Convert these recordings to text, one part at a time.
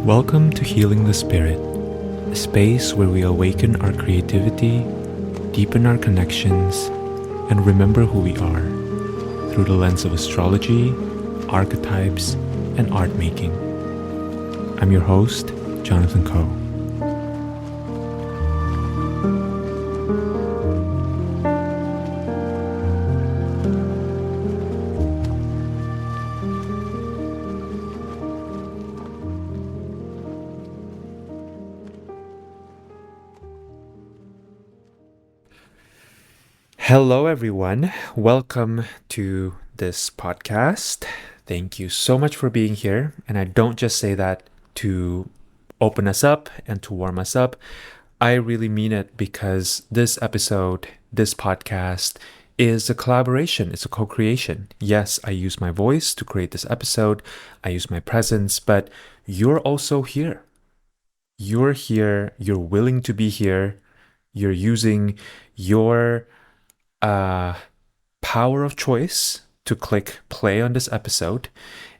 Welcome to Healing the Spirit, a space where we awaken our creativity, deepen our connections, and remember who we are through the lens of astrology, archetypes, and art making. I'm your host, Jonathan Coe. Hello, everyone. Welcome to this podcast. Thank you so much for being here. And I don't just say that to open us up and to warm us up. I really mean it because this episode, this podcast, is a collaboration. It's a co-creation. Yes, I use my voice to create this episode. I use my presence, but you're also here. You're here. You're willing to be here. You're using your power of choice to click play on this episode.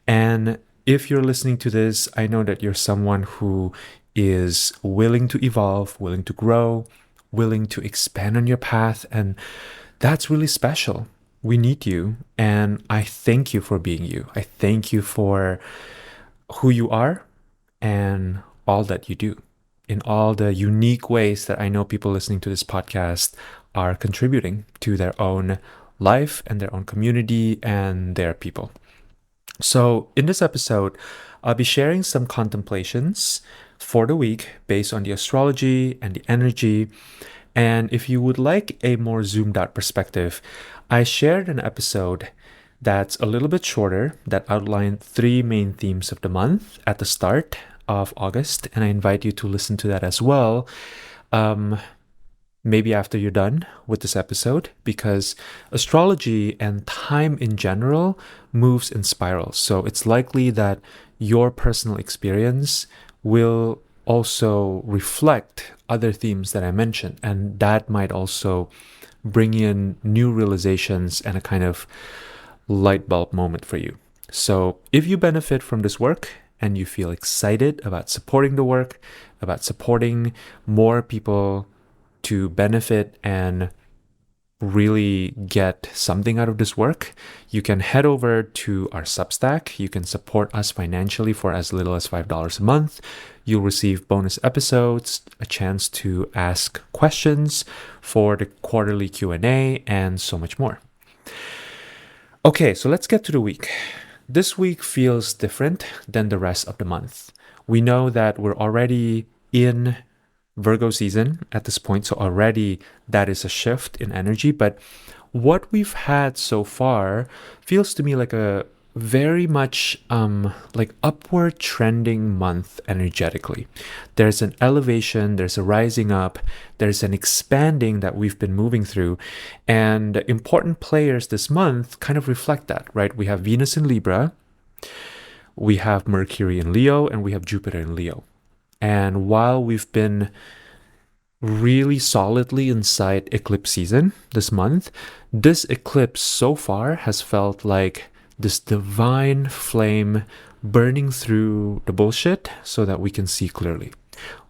And if you're listening to this, I know that you're someone who is willing to evolve, willing to grow, willing to expand on your path. And that's really special. We need you. And I thank you for being you. I thank you for who you are and all that you do in all the unique ways that I know people listening to this podcast are contributing to their own life and their own community and their people. So in this episode, I'll be sharing some contemplations for the week based on the astrology and the energy. And if you would like a more zoomed out perspective, I shared an episode that's a little bit shorter that outlined 3 main themes of the month at the start of August. And I invite you to listen to that as well. Maybe after you're done with this episode, because astrology and time in general moves in spirals. So it's likely that your personal experience will also reflect other themes that I mentioned. And that might also bring in new realizations and a kind of light bulb moment for you. So if you benefit from this work and you feel excited about supporting the work, about supporting more people to benefit and really get something out of this work, you can head over to our Substack. You can support us financially for as little as $5 a month. You'll receive bonus episodes, a chance to ask questions for the quarterly Q&A, and so much more. Okay, so let's get to the week. This week feels different than the rest of the month. We know that we're already in Virgo season at this point, so already that is a shift in energy. But what we've had so far feels to me like a very much like upward trending month energetically. There's an elevation, there's a rising up, there's an expanding that we've been moving through, and important players this month kind of reflect that, right? We have Venus in Libra, we have Mercury in Leo, and we have Jupiter in Leo. And while we've been really solidly inside eclipse season this month, this eclipse so far has felt like this divine flame burning through the bullshit so that we can see clearly.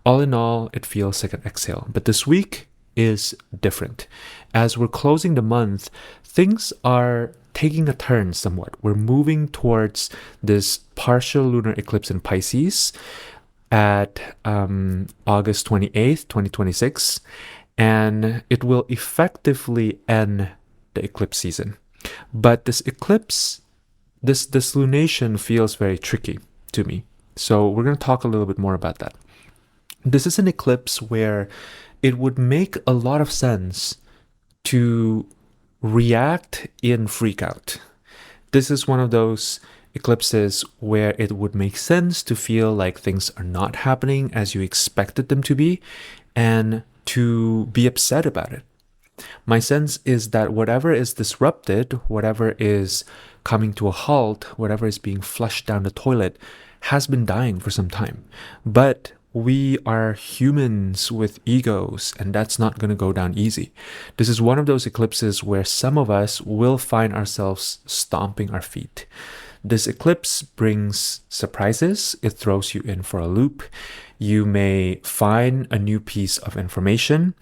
All in all, it feels like an exhale. But this week is different. As we're closing the month, things are taking a turn somewhat. We're moving towards this partial lunar eclipse in Pisces at August 28th, 2026, and it will effectively end the eclipse season. But this eclipse, this lunation feels very tricky to me. So we're going to talk a little bit more about that. This is an eclipse where it would make a lot of sense to react in freak out. This is one of those eclipses where it would make sense to feel like things are not happening as you expected them to be and to be upset about it. My sense is that whatever is disrupted, whatever is coming to a halt, whatever is being flushed down the toilet has been dying for some time. But we are humans with egos, and that's not going to go down easy. This is one of those eclipses where some of us will find ourselves stomping our feet. This eclipse brings surprises, it throws you in for a loop. You may find a new piece of information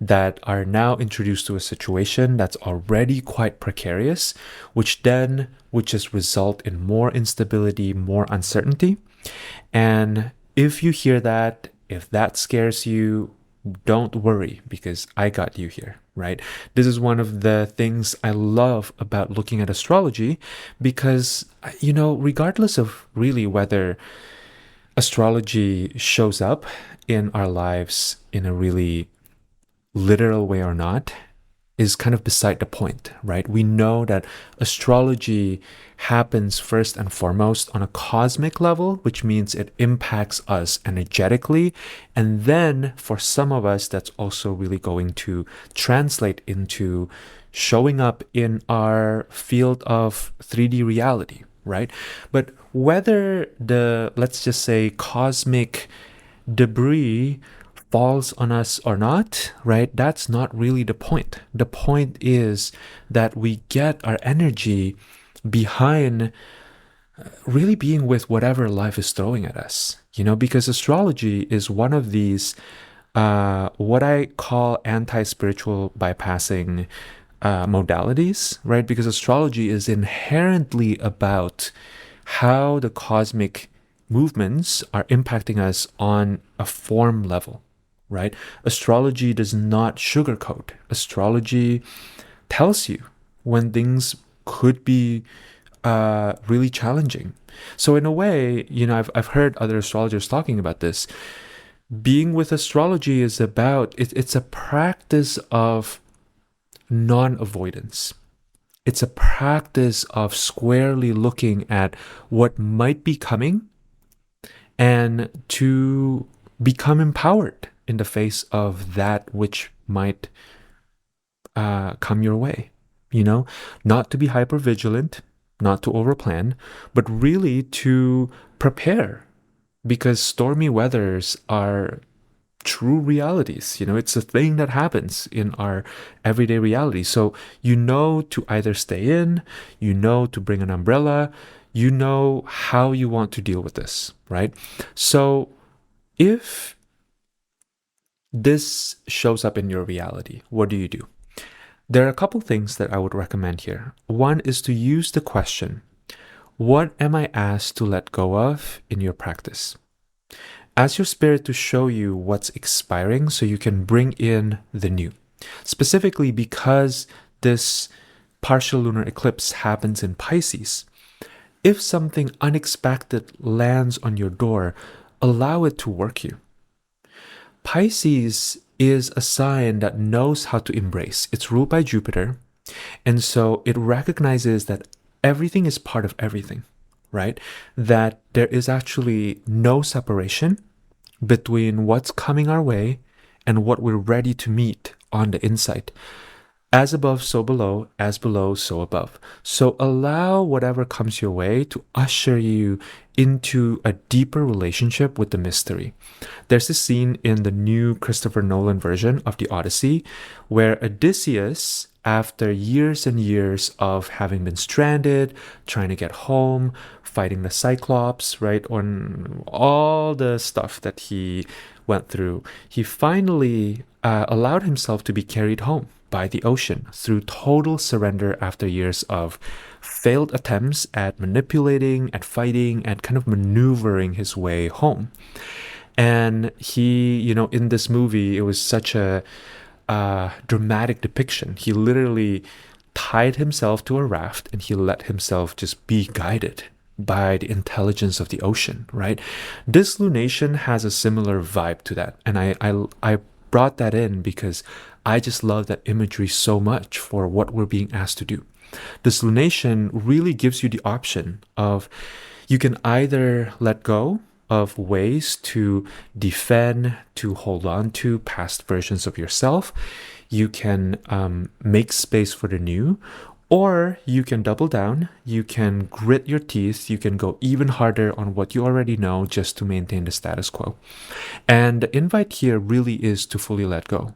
that are now introduced to a situation that's already quite precarious, which then would just result in more instability, more uncertainty. And if you hear that, if that scares you, don't worry, because I got you here, right? This is one of the things I love about looking at astrology, because, regardless of really whether astrology shows up in our lives in a really literal way or not, is kind of beside the point, right? We know that astrology happens first and foremost on a cosmic level, which means it impacts us energetically. And then for some of us, that's also really going to translate into showing up in our field of 3D reality, right? But whether the, let's just say, cosmic debris falls on us or not, right? That's not really the point. The point is that we get our energy behind really being with whatever life is throwing at us, because astrology is one of these, what I call anti-spiritual bypassing modalities, right? Because astrology is inherently about how the cosmic movements are impacting us on a form level, right? Astrology does not sugarcoat. Astrology tells you when things could be really challenging. So in a way, I've heard other astrologers talking about this. Being with astrology is about, it's a practice of non-avoidance. It's a practice of squarely looking at what might be coming and to become empowered in the face of that which might come your way. Not to be hyper vigilant, not to overplan, but really to prepare, because stormy weathers are true realities. It's a thing that happens in our everyday reality. So to either stay in, to bring an umbrella, how you want to deal with this, right? So if this shows up in your reality, what do you do? There are a couple things that I would recommend here. One is to use the question, what am I asked to let go of in your practice? Ask your spirit to show you what's expiring so you can bring in the new. Specifically because this partial lunar eclipse happens in Pisces, if something unexpected lands on your door, allow it to work you. Pisces is a sign that knows how to embrace. It's ruled by Jupiter, and so it recognizes that everything is part of everything, right? That there is actually no separation between what's coming our way and what we're ready to meet on the inside. As above, so below, as below, so above. So allow whatever comes your way to usher you into a deeper relationship with the mystery. There's this scene in the new Christopher Nolan version of the Odyssey where Odysseus, after years and years of having been stranded, trying to get home, fighting the Cyclops, right, on all the stuff that he went through, he finally allowed himself to be carried home by the ocean through total surrender after years of failed attempts at manipulating, at fighting, and kind of maneuvering his way home. And he, in this movie, it was such a dramatic depiction. He literally tied himself to a raft and he let himself just be guided by the intelligence of the ocean, right? This lunation has a similar vibe to that. And I brought that in because I just love that imagery so much for what we're being asked to do. This lunation really gives you the option of, you can either let go of ways to defend, to hold on to past versions of yourself. You can make space for the new, or you can double down, you can grit your teeth, you can go even harder on what you already know just to maintain the status quo. And the invite here really is to fully let go.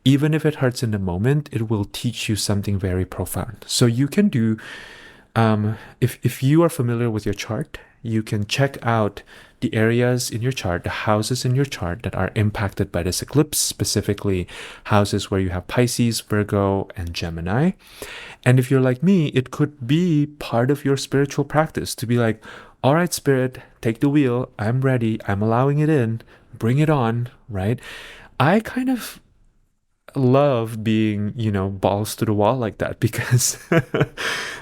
Even if it hurts in the moment, it will teach you something very profound. So you can do If you are familiar with your chart, you can check out the areas in your chart, the houses in your chart that are impacted by this eclipse, specifically houses where you have Pisces, Virgo, and Gemini. And if you're like me, it could be part of your spiritual practice to be like, all right, spirit, take the wheel. I'm ready. I'm allowing it in. Bring it on, right? I kind of love being, balls to the wall like that because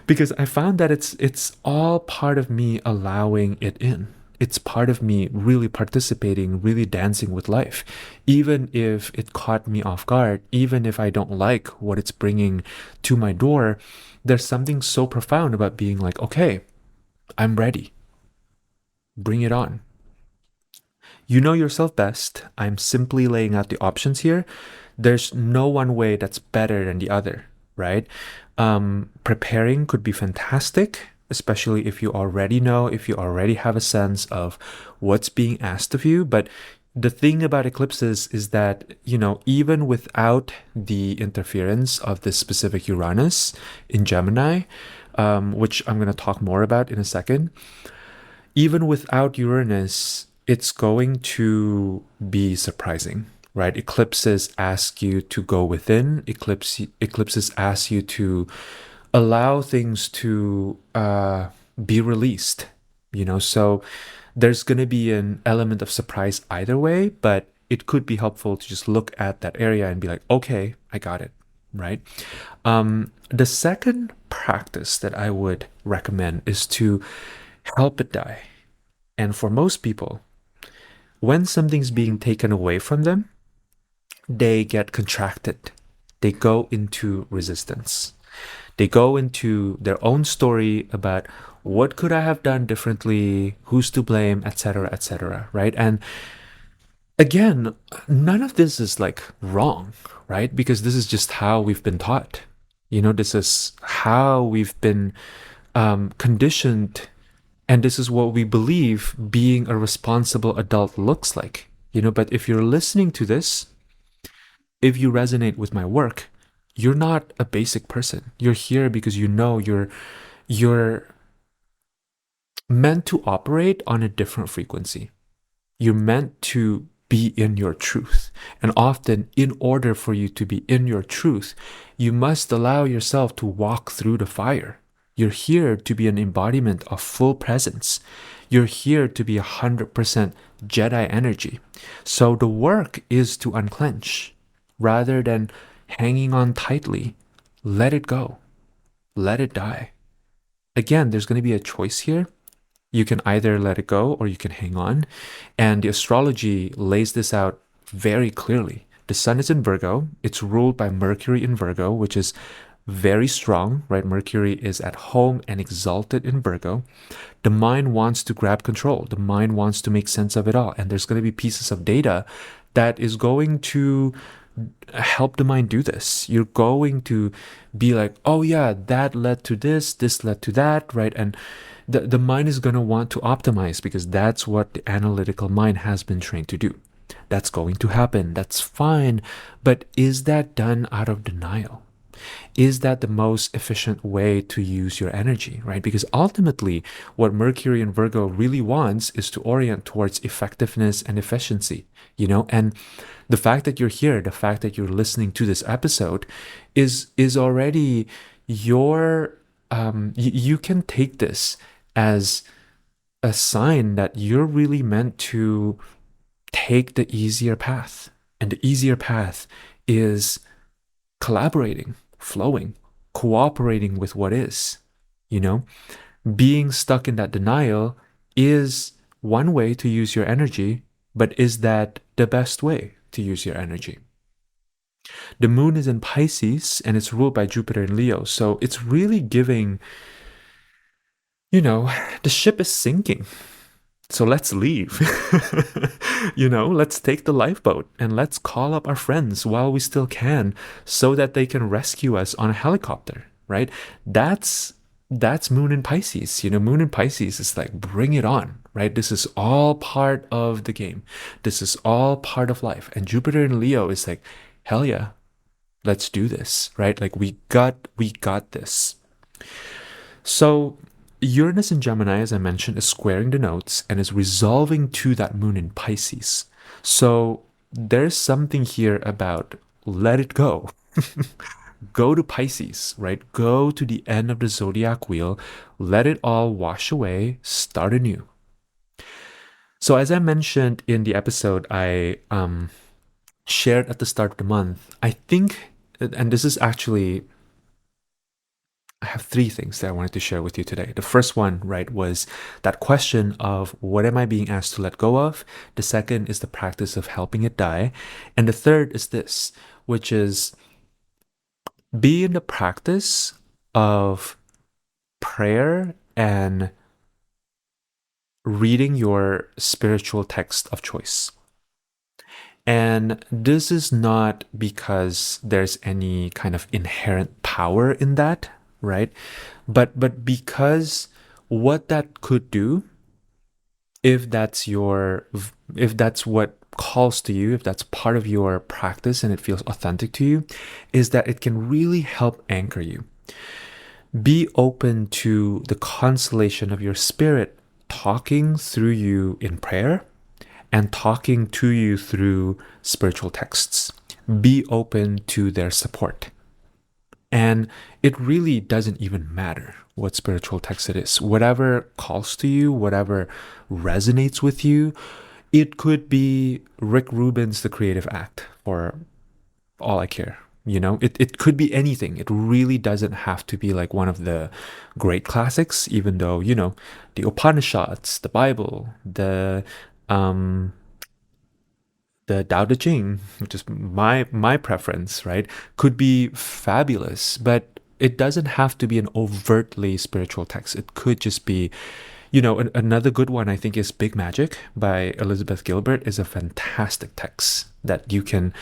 because I found that it's all part of me allowing it in. It's part of me really participating, really dancing with life. Even if it caught me off guard, even if I don't like what it's bringing to my door, there's something so profound about being like, okay, I'm ready. Bring it on. You know yourself best. I'm simply laying out the options here. There's no one way that's better than the other, right? Preparing could be fantastic, especially if you already know, if you already have a sense of what's being asked of you. But the thing about eclipses is that, even without the interference of this specific Uranus in Gemini, which I'm going to talk more about in a second, even without Uranus, it's going to be surprising, right? Eclipses ask you to go within. Eclipses ask you to allow things to be released, So there's going to be an element of surprise either way, but it could be helpful to just look at that area and be like, okay, I got it, right? The second practice that I would recommend is to help it die. And for most people, when something's being taken away from them, they get contracted. They go into resistance. They go into their own story about what could I have done differently, who's to blame, etc., right? And again, none of this is like wrong, right? Because this is just how we've been taught. This is how we've been conditioned, and this is what we believe being a responsible adult looks like. But if you're listening to this, if you resonate with my work, you're not a basic person. You're here because you're meant to operate on a different frequency. You're meant to be in your truth. And often, in order for you to be in your truth, you must allow yourself to walk through the fire. You're here to be an embodiment of full presence. You're here to be 100% Jedi energy. So the work is to unclench rather than hanging on tightly. Let it go. Let it die. Again, there's going to be a choice here. You can either let it go or you can hang on. And the astrology lays this out very clearly. The sun is in Virgo. It's ruled by Mercury in Virgo, which is very strong, right? Mercury is at home and exalted in Virgo. The mind wants to grab control. The mind wants to make sense of it all. And there's going to be pieces of data that is going to help the mind do this. You're going to be like, oh yeah, that led to this led to that, right? And the mind is going to want to optimize because that's what the analytical mind has been trained to do. That's going to happen. That's fine. But is that done out of denial? Is that the most efficient way to use your energy, right? Because ultimately, what Mercury and Virgo really wants is to orient towards effectiveness and efficiency, and the fact that you're here, the fact that you're listening to this episode is already your, you can take this as a sign that you're really meant to take the easier path. And the easier path is collaborating, flowing, cooperating with what is. Being stuck in that denial is one way to use your energy, but is that the best way to use your energy? The moon is in Pisces and it's ruled by Jupiter in Leo. So it's really giving, the ship is sinking. So let's leave. Let's take the lifeboat and let's call up our friends while we still can so that they can rescue us on a helicopter, right? That's moon in Pisces. Moon in Pisces is like, bring it on, right? This is all part of the game. This is all part of life. And Jupiter in Leo is like, hell yeah, let's do this, right? Like we got this. So, Uranus in Gemini, as I mentioned, is squaring the nodes and is resolving to that moon in Pisces. So, there's something here about let it go. Go to Pisces, right? Go to the end of the zodiac wheel, let it all wash away, start anew. So, as I mentioned in the episode I shared at the start of the month, I think, and this is actually, I have three things that I wanted to share with you today. The first one, right, was that question of what am I being asked to let go of? The second is the practice of helping it die. And the third is this, which is be in the practice of prayer and reading your spiritual text of choice. And this is not because there's any kind of inherent power in that, right? But because what that could do, if that's your if that's what calls to you, if that's part of your practice and it feels authentic to you, is that it can really help anchor you. Be open to the consolation of your spirit talking through you in prayer and talking to you through spiritual texts. Be open to their support. And it really doesn't even matter what spiritual text it is. Whatever calls to you, whatever resonates with you, it could be Rick Rubin's The Creative Act, for all I care. It could be anything. It really doesn't have to be like one of the great classics, even though, the Upanishads, the Bible, um, the Tao Te Ching, which is my preference, right, could be fabulous, but it doesn't have to be an overtly spiritual text. It could just be, another good one I think is Big Magic by Elizabeth Gilbert is a fantastic text that you can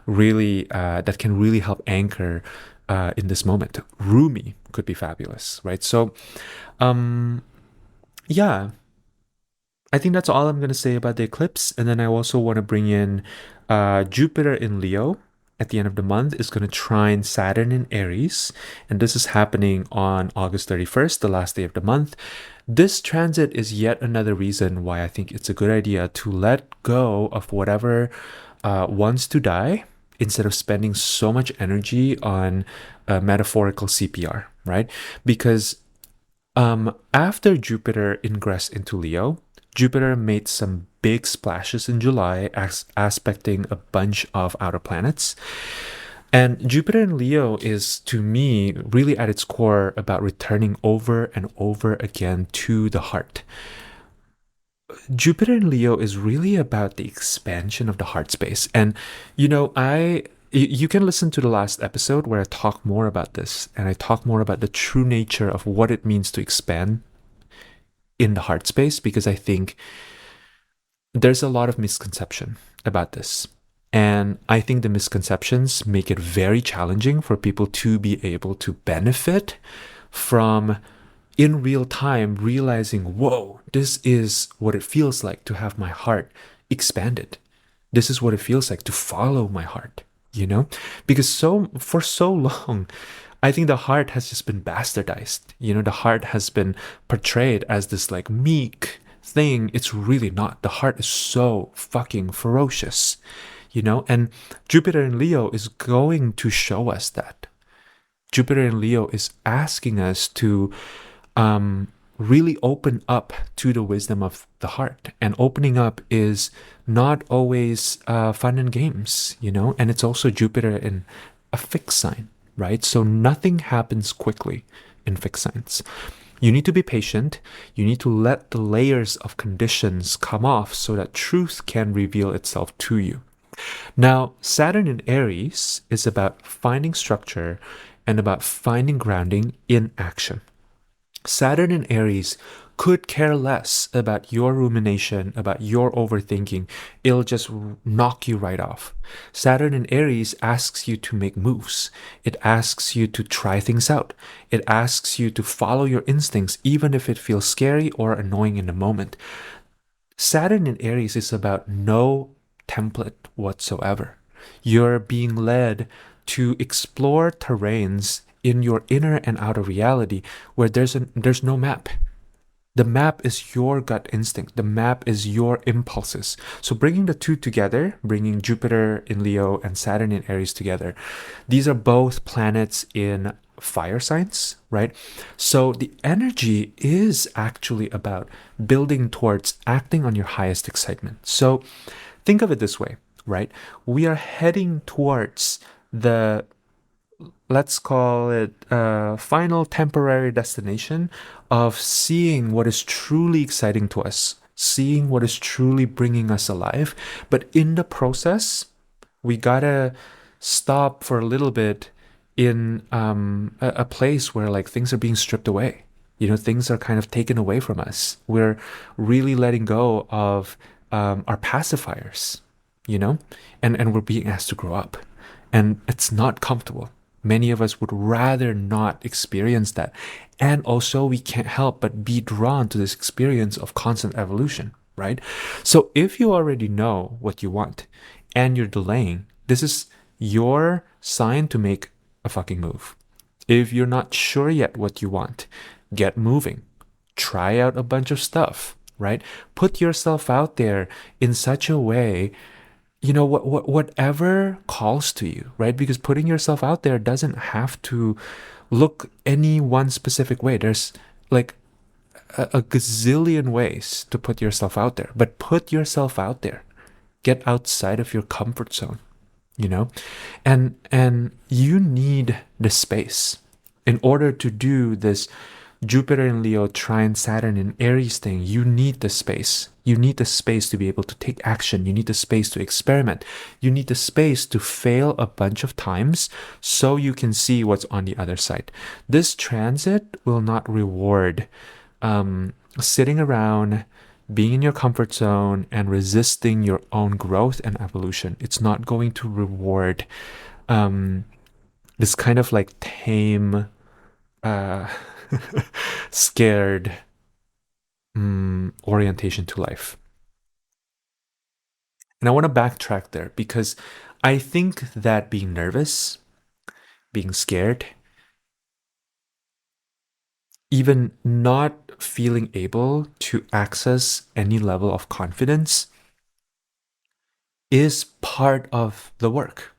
that can really help anchor in this moment. Rumi could be fabulous, right? So, yeah, I think that's all I'm going to say about the eclipse. And then I also want to bring in Jupiter in Leo at the end of the month is going to trine Saturn in Aries. And this is happening on August 31st, the last day of the month. This transit is yet another reason why I think it's a good idea to let go of whatever wants to die instead of spending so much energy on metaphorical CPR, right? Because after Jupiter ingressed into Leo, Jupiter made some big splashes in July, aspecting a bunch of outer planets. And Jupiter in Leo is, to me, really at its core about returning over and over again to the heart. Jupiter in Leo is really about the expansion of the heart space. And, you can listen to the last episode where I talk more about this and I talk more about the true nature of what it means to expand in the heart space, because I think there's a lot of misconception about this. And I think the misconceptions make it very challenging for people to be able to benefit from in real time realizing, whoa, this is what it feels like to have my heart expanded. This is what it feels like to follow my heart, because for so long, I think the heart has just been bastardized. The heart has been portrayed as this like meek thing. It's really not. The heart is so fucking ferocious, and Jupiter in Leo is going to show us that. Jupiter in Leo is asking us to really open up to the wisdom of the heart. And opening up is not always fun and games, and it's also Jupiter in a fixed sign, right? So nothing happens quickly in fixed signs. You need to be patient. You need to let the layers of conditions come off so that truth can reveal itself to you. Now, Saturn in Aries is about finding structure and about finding grounding in action. Saturn in Aries could care less about your rumination, about your overthinking. It'll just knock you right off. Saturn in Aries asks you to make moves. It asks you to try things out. It asks you to follow your instincts, even if it feels scary or annoying in the moment. Saturn in Aries is about no template whatsoever. You're being led to explore terrains in your inner and outer reality where there's no map. The map is your gut instinct. The map is your impulses. So bringing the two together, bringing Jupiter in Leo and Saturn in Aries together, these are both planets in fire signs, right? So the energy is actually about building towards acting on your highest excitement. So think of it this way, right? We are heading towards the, let's call it final temporary destination of seeing what is truly exciting to us, seeing what is truly bringing us alive. But in the process, we gotta stop for a little bit in a place where like things are being stripped away. Things are kind of taken away from us. We're really letting go of our pacifiers, and we're being asked to grow up. And it's not comfortable. Many of us would rather not experience that. And also, we can't help but be drawn to this experience of constant evolution, right? So, if you already know what you want and you're delaying, this is your sign to make a fucking move. If you're not sure yet what you want, get moving. Try out a bunch of stuff, right? Put yourself out there in such a way, whatever calls to you, right? Because putting yourself out there doesn't have to look any one specific way. There's like a gazillion ways to put yourself out there, but put yourself out there. Get outside of your comfort zone, and you need the space in order to do this Jupiter in Leo trine Saturn in Aries thing. You need the space. You need the space to be able to take action. You need the space to experiment. You need the space to fail a bunch of times so you can see what's on the other side. This transit will not reward sitting around, being in your comfort zone, and resisting your own growth and evolution. It's not going to reward this kind of like tame, scared orientation to life. And I want to backtrack there because I think that being nervous, being scared, even not feeling able to access any level of confidence is part of the work,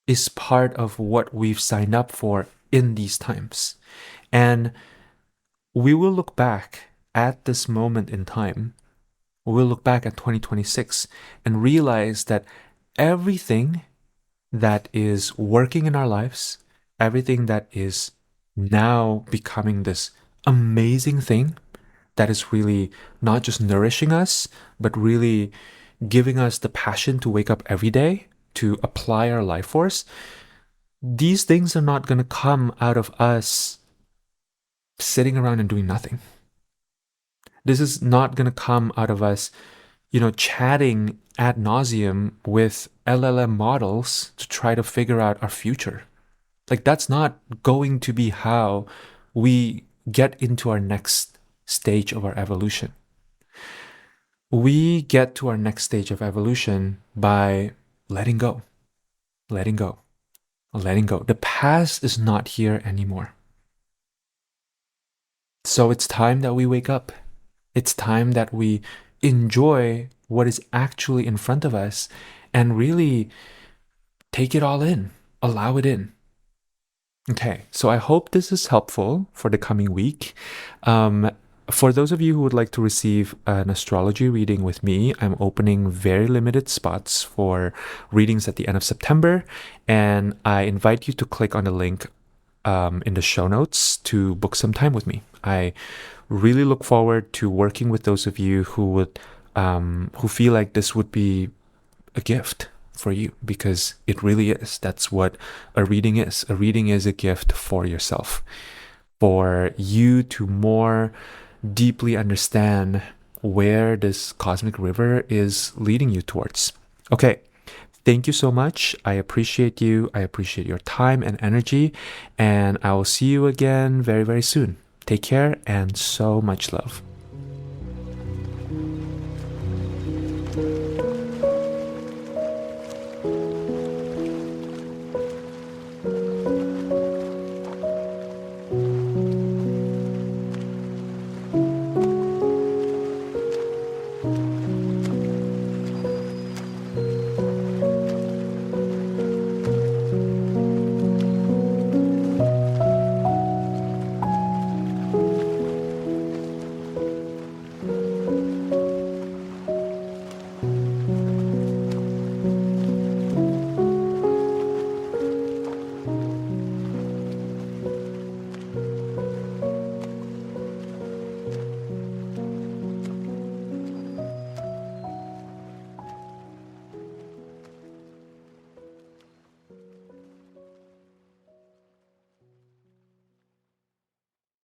is part of what we've signed up for in these times. And we will look back at this moment in time, we'll look back at 2026 and realize that everything that is working in our lives, everything that is now becoming this amazing thing that is really not just nourishing us, but really giving us the passion to wake up every day, to apply our life force, these things are not going to come out of us sitting around and doing nothing. This is not going to come out of us, chatting ad nauseum with LLM models to try to figure out our future. Like, that's not going to be how we get into our next stage of our evolution. We get to our next stage of evolution by letting go, letting go, letting go. The past is not here anymore. So it's time that we wake up. It's time that we enjoy what is actually in front of us and really take it all in, allow it in. Okay, so I hope this is helpful for the coming week. For those of you who would like to receive an astrology reading with me, I'm opening very limited spots for readings at the end of September, and I invite you to click on the link in the show notes to book some time with me. I really look forward to working with those of you who feel like this would be a gift for you, because it really is. That's what a reading is. A reading is a gift for yourself, for you to more deeply understand where this cosmic river is leading you towards. Okay, thank you so much. I appreciate you. I appreciate your time and energy, and I will see you again very, very soon. Take care and so much love.